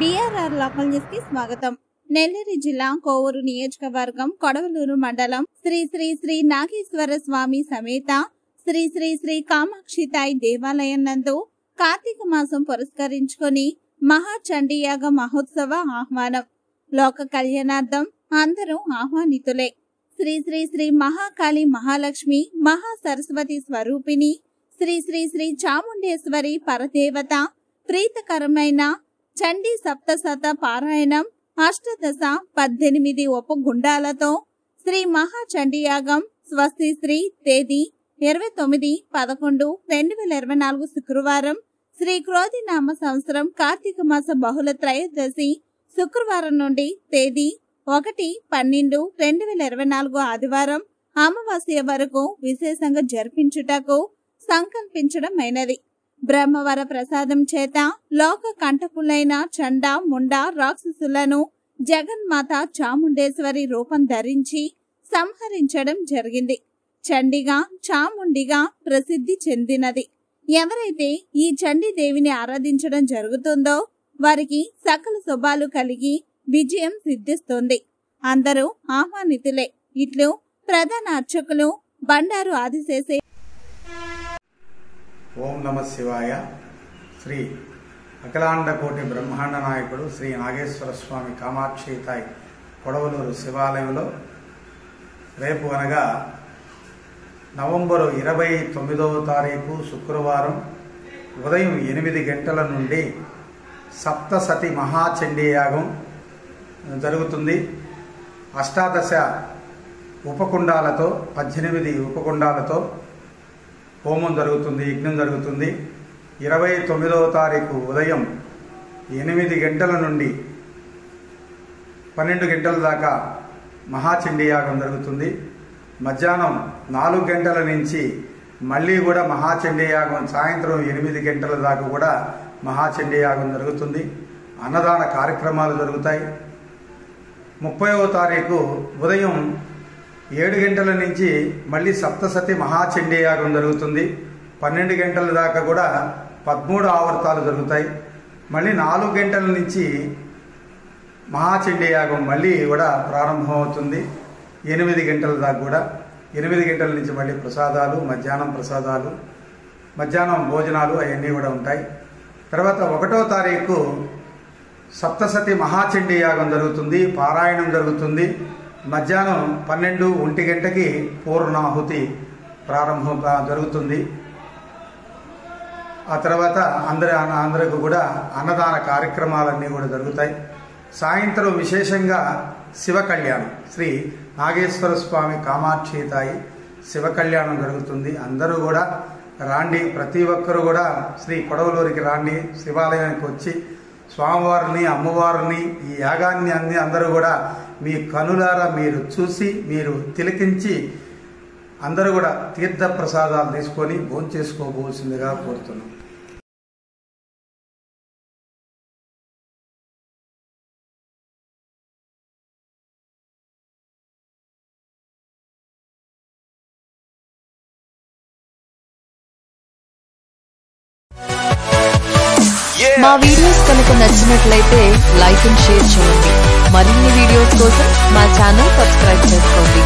BRR local news కి స్వాగతం. నెల్లూరు జిల్లా కోవూరు నియోజకవర్గం కొడవలూరు మండలం శ్రీ శ్రీ శ్రీ నాగేశ్వర స్వామి సమేత శ్రీ శ్రీ శ్రీ కామాక్షితాయి దేవాలయం నందు కార్తీక మాసం పురస్కరించుకొని మహాచండీయాగ మహోత్సవ ఆహ్వానం. లోక కళ్యాణార్థం అందరూ ఆహ్వానితులే. శ్రీ శ్రీ శ్రీ మహాకాళి మహాలక్ష్మి మహా సరస్వతి స్వరూపిణి శ్రీ శ్రీ శ్రీ చాముండేశ్వరి పరదేవత ప్రీతకరమైన చండీ సప్తశత పారాయణం అష్టదశ 18 ఉపగుండాలతో శ్రీ మహాచండీయాగం స్వస్తి శ్రీ తేదీ 29/11/2024 శుక్రవారం శ్రీ క్రోధినామ సంవత్సరం కార్తీక మాస బహుళ త్రయోదశి శుక్రవారం నుండి తేదీ 1/12/2024 ఆదివారం అమావాస్య వరకు విశేషంగా జరిపించుటకు సంకల్పించడమైనది. బ్రహ్మవర ప్రసాదం చేత లోక కంటకులైన చండ ముండ రాక్షసులను జగన్మాత చాముండేశ్వరి రూపం ధరించి సంహరించడం జరిగింది. చండిగా చాముండిగా ప్రసిద్ధి చెందినది. ఎవరైతే ఈ చండీ దేవిని ఆరాధించడం జరుగుతుందో వారికి సకల శుభాలు కలిగి విజయం సిద్ధిస్తుంది. అందరూ ఆహ్వానితులే. ఇట్లు ప్రధాన అర్చకులు బండారు ఆదిశేషే. ఓం నమ శివాయ. శ్రీ అఖిలాండకోటి బ్రహ్మాండ నాయకుడు శ్రీ నాగేశ్వర స్వామి కామాక్షితాయి కొడవలూరు శివాలయంలో రేపు అనగా నవంబరు 29వ తారీఖు శుక్రవారం ఉదయం 8 గంటల నుండి సప్తసతి మహాచండీయాగం జరుగుతుంది. అష్టాదశ ఉపకుండాలతో 18 ఉపకుండాలతో హోమం జరుగుతుంది, యజ్ఞం జరుగుతుంది. 29వ తారీఖు ఉదయం 8 గంటల నుండి 12 గంటల దాకా మహాచండీయాగం జరుగుతుంది. మధ్యాహ్నం 4 గంటల నుంచి మళ్ళీ కూడా మహాచండీయాగం, సాయంత్రం 8 గంటల దాకా కూడా మహాచండీయాగం జరుగుతుంది. అన్నదాన కార్యక్రమాలు జరుగుతాయి. 30వ తారీఖు ఉదయం 7 గంటల నుంచి మళ్ళీ సప్తసతి మహాచండీయాగం జరుగుతుంది. 12 గంటల దాకా కూడా 13 ఆవర్తాలు జరుగుతాయి. మళ్ళీ 4 గంటల నుంచి మహాచండీయాగం మళ్ళీ కూడా ప్రారంభమవుతుంది. 8 గంటల దాకా కూడా 8 గంటల నుంచి మళ్ళీ ప్రసాదాలు, మధ్యాహ్నం ప్రసాదాలు, మధ్యాహ్నం భోజనాలు అవన్నీ కూడా ఉంటాయి. తర్వాత 1వ తారీఖు సప్తసతి మహాచండీయాగం జరుగుతుంది, పారాయణం జరుగుతుంది. మధ్యాహ్నం 12-1 గంటకి పూర్ణాహుతి ప్రారంభం జరుగుతుంది. ఆ తర్వాత అందరికీ కూడా అన్నదాన కార్యక్రమాలన్నీ కూడా జరుగుతాయి. సాయంత్రం విశేషంగా శివ కళ్యాణం, శ్రీ నాగేశ్వర స్వామి కామాక్షితాయి శివ కళ్యాణం జరుగుతుంది. అందరూ కూడా రాండి, ప్రతి ఒక్కరు కూడా శ్రీ కొడవలూరికి రాండి. శివాలయానికి వచ్చి స్వామివారిని, అమ్మవారిని, ఈ యాగాన్ని అందరూ కూడా మీ కనులారా మీరు చూసి, మీరు తిలకించి అందరూ కూడా తీర్థ ప్రసాదాలు తీసుకొని భోంచేసుకోబోల్సిందిగా కోరుతున్నాం. మా వీడియోస్ కనుక నచ్చినట్లయితే లైక్ అండ్ షేర్ చేయండి. మరిన్ని వీడియోస్ కోసం మా ఛానల్ సబ్స్క్రైబ్ చేసుకోండి.